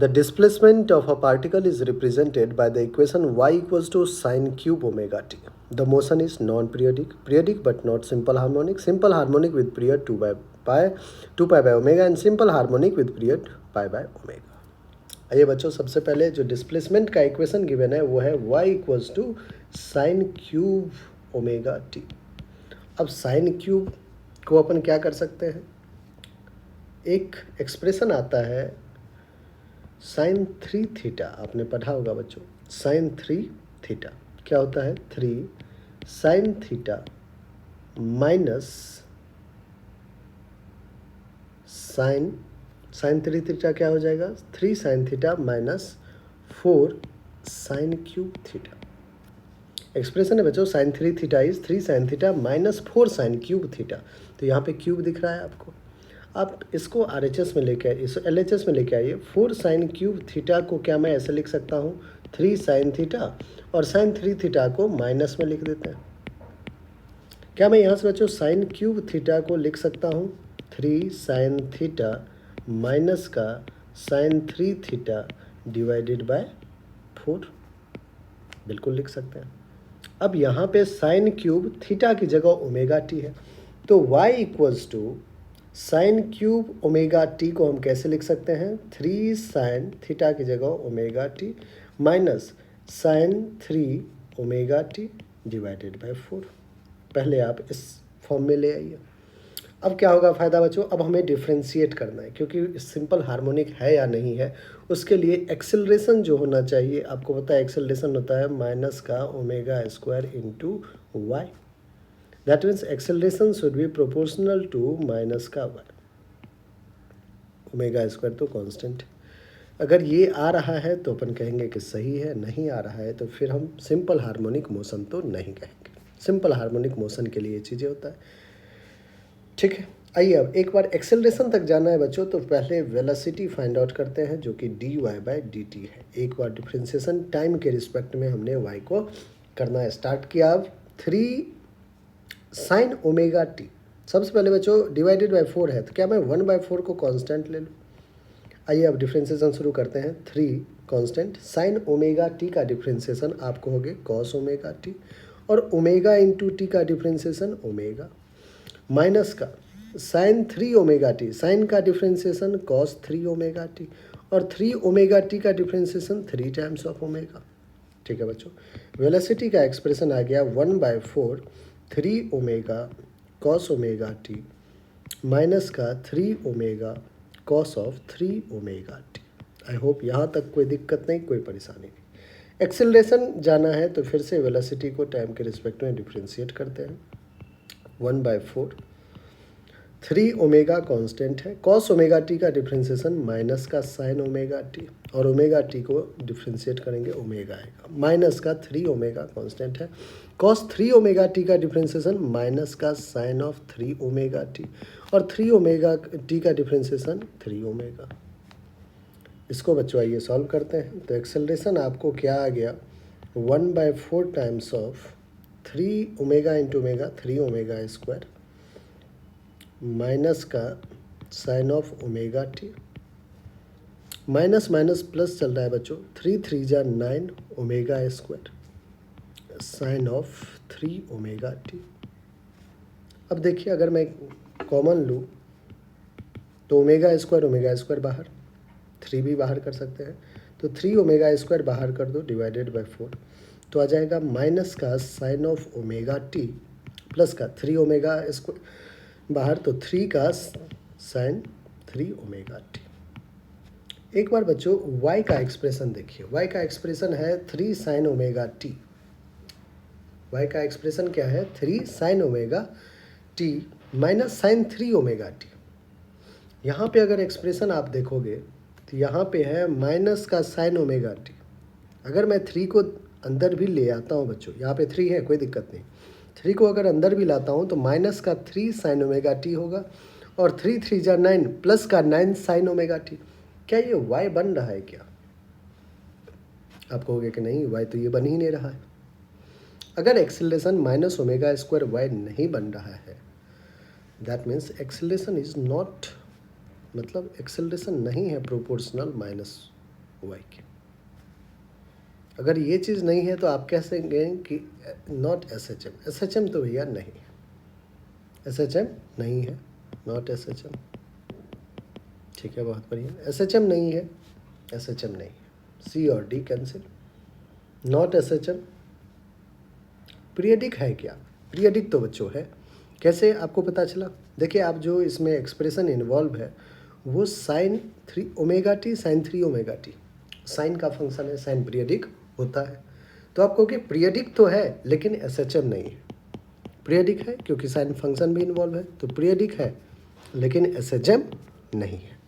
The displacement of a particle is represented by the equation y equals to sine cube omega t. The motion is non-periodic, periodic but not simple harmonic with period 2 pi by omega and simple harmonic with period pi by omega. आइए बच्चों, सबसे पहले जो displacement का equation given है वो है y equals to sine cube omega T. अब साइन क्यूब को अपन क्या कर सकते हैं, एक एक्सप्रेशन आता है साइन 3 थीटा, आपने पढ़ा होगा बच्चों. साइन 3 थीटा क्या होता है, 3 sine theta minus sine 3 theta क्या हो जाएगा, 3 sine theta minus 4 sine cube theta. Expression है बच्चों sine 3 theta is 3 sine theta minus 4 sine cube theta. तो यहाँ पे क्यूब दिख रहा है आपको. आप इसको RHS में लेके आइए, इस LHS में लेके आइए. 4 साइन क्यूब थीटा को क्या मैं ऐसे लिख सकता हूँ, 3 साइन थीटा, और साइन 3 थीटा को माइनस में लिख देते हैं. क्या मैं यहाँ से बच्चों साइन क्यूब थीटा को लिख सकता हूँ 3 साइन थीटा माइनस का साइन 3 थीटा डिवाइडेड बाय 4? बिल्कुल लिख सकते हैं. अब यहाँ पे साइन क्यूब थीटा की जगह ओमेगा टी है, तो y equals to sine cube omega T को हम कैसे लिख सकते हैं, 3 साइन थीटा की जगह omega T minus sine 3 omega T divided by 4. पहले आप इस फॉर्म में ले आइए. अब क्या होगा फ़ायदा बच्चों, अब हमें डिफ्रेंशिएट करना है, क्योंकि सिंपल हार्मोनिक है या नहीं है उसके लिए एक्सेलरेशन जो होना चाहिए, आपको पता है एक्सेलरेशन होता है माइनस का omega square into y. That means acceleration should be proportional to minus का वाई. ओमेगा स्क्वायर तो कांस्टेंट. अगर ये आ रहा है तो अपन कहेंगे कि सही है, नहीं आ रहा है तो फिर हम सिंपल हार्मोनिक मोशन तो नहीं कहेंगे. सिंपल हार्मोनिक मोशन के लिए ये चीज़ें होता है. ठीक है, आइए अब एक बार एक्सेलरेशन तक जाना है बच्चों, तो पहले वेलोसिटी फाइंड आउट करते हैं जो कि dy बाय dt है. एक बार डिफ्रेंसिएशन टाइम के रिस्पेक्ट में हमने y को करना स्टार्ट किया. अब 3 साइन ओमेगा टी, सबसे पहले बच्चों डिवाइडेड बाय 4 है, तो क्या मैं 1/4 को कांस्टेंट ले लूँ. आइए अब डिफ्रेंसिएशन शुरू करते हैं. 3 कांस्टेंट साइन ओमेगा टी का डिफ्रेंसिएशन आपको हो गए कॉस ओमेगा टी, और ओमेगा इंटू टी का डिफ्रेंसिएशन ओमेगा, माइनस का साइन 3 ओमेगा टी, साइन का डिफ्रेंसिएशन कॉस 3 ओमेगा टी, और 3 ओमेगा टी का डिफ्रेंसिएशन 3 टाइम्स ऑफ ओमेगा. ठीक है बच्चों, वेलोसिटी का एक्सप्रेशन आ गया 1/4 3 omega cos omega T minus का 3 omega cos of 3 omega T. I hope यहाँ तक कोई दिक्कत नहीं, कोई परेशानी नहीं. एक्सेलरेशन जाना है तो फिर से वेलोसिटी को टाइम के रिस्पेक्ट में डिफ्रेंशिएट करते हैं. 1/4 3 ओमेगा कांस्टेंट है, कॉस ओमेगा टी का डिफ्रेंसिएशन माइनस का साइन ओमेगा टी, और ओमेगा टी को डिफ्रेंशिएट करेंगे ओमेगा आएगा, माइनस का 3 ओमेगा कांस्टेंट है, कॉस 3 ओमेगा टी का डिफ्रेंसिएशन माइनस का साइन ऑफ 3 ओमेगा टी, और 3 ओमेगा टी का डिफ्रेंसिएशन 3 ओमेगा. इसको बच्चों आइए सॉल्व करते हैं. तो एक्सेलरेशन आपको क्या आ गया, 1/4 times of 3 omega into omega 3 omega square minus का sine of omega T, minus minus plus चल रहा है बच्चों, 3 3 जा 9 omega square sine of 3 omega T. अब देखिए अगर मैं कॉमन लूँ तो ओमेगा स्क्वायर बाहर, 3 भी बाहर कर सकते हैं, तो 3 ओमेगा स्क्वायर बाहर कर दो डिवाइडेड बाय 4, तो आ जाएगा माइनस का sine of omega T plus का 3 ओमेगा स्क्वायर बाहर, तो 3 का साइन 3 ओमेगा टी. एक बार बच्चों y का एक्सप्रेशन देखिए. y का एक्सप्रेशन है 3 साइन ओमेगा टी. y का एक्सप्रेशन क्या है, 3 sine omega T minus sine 3 omega T. यहाँ पे अगर एक्सप्रेशन आप देखोगे तो यहाँ पे है माइनस का साइन ओमेगा टी. अगर मैं 3 को अंदर भी ले आता हूँ बच्चों, यहाँ पे 3 है कोई दिक्कत नहीं, 3 को अगर अंदर भी लाता हूँ तो माइनस का 3 साइन ओमेगा टी होगा, और 3 3 जा 9 प्लस का 9 साइन ओमेगा टी. क्या ये y बन रहा है क्या? आप कहोगे कि नहीं, y तो ये बन ही नहीं रहा है. अगर acceleration minus omega square y नहीं बन रहा है, that means acceleration is not, मतलब एक्सेलरेशन नहीं है प्रोपोर्शनल माइनस वाई के। अगर ये चीज़ नहीं है तो आप कह सकेंगे कि not S H M. S H M तो भैया नहीं है, एस एच एम नहीं है, नॉट एस एच एम। ठीक है, बहुत बढ़िया। एस एच एम नहीं है, एस एच एम नहीं है, सी और D cancel. Not S H M. Periodic है क्या? पीरियडिक तो बच्चों है। कैसे आपको पता चला? देखिए, आप जो इसमें एक्सप्रेशन इन्वॉल्व है वो sine 3 omega T, sine 3 omega T sine का फंक्शन है, साइन पीरियडिक होता है। तो आप कहोगे पीरियडिक तो है लेकिन एस एच एम नहीं है। पीरियडिक है क्योंकि साइन फंक्शन भी इन्वॉल्व है, तो पीरियडिक है लेकिन एस एच एम नहीं है।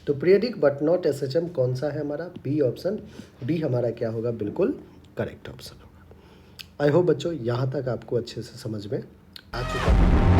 तो periodic but not S H M कौन सा है हमारा? B option. बी हमारा क्या होगा? बिल्कुल करेक्ट ऑप्शन होगा। आई होप बच्चों यहाँ तक आपको अच्छे से समझ में आ चुका है।